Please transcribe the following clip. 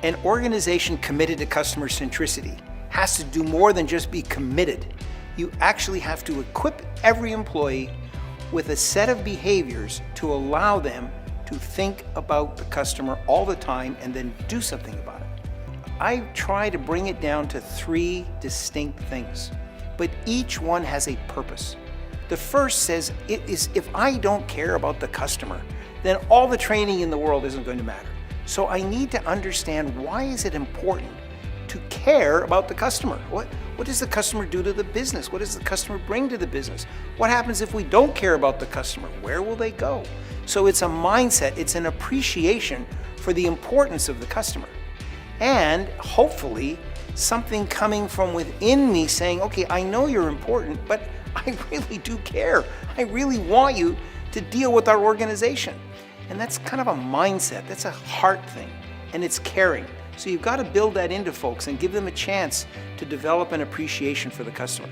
An organization committed to customer centricity has to do more than just be committed. You actually have to equip every employee with a set of behaviors to allow them to think about the customer all the time and then do something about it. I try to bring it down to 3 distinct things, but each one has a purpose. The first says, if I don't care about the customer, then all the training in the world isn't going to matter. So I need to understand, why is it important to care about the customer? What does the customer do to the business? What does the customer bring to the business? What happens if we don't care about the customer? Where will they go? So it's a mindset, it's an appreciation for the importance of the customer. And hopefully something coming from within me saying, okay, I know you're important, but I really do care. I really want you to deal with our organization. And that's kind of a mindset, that's a heart thing, and it's caring. So you've got to build that into folks and give them a chance to develop an appreciation for the customer.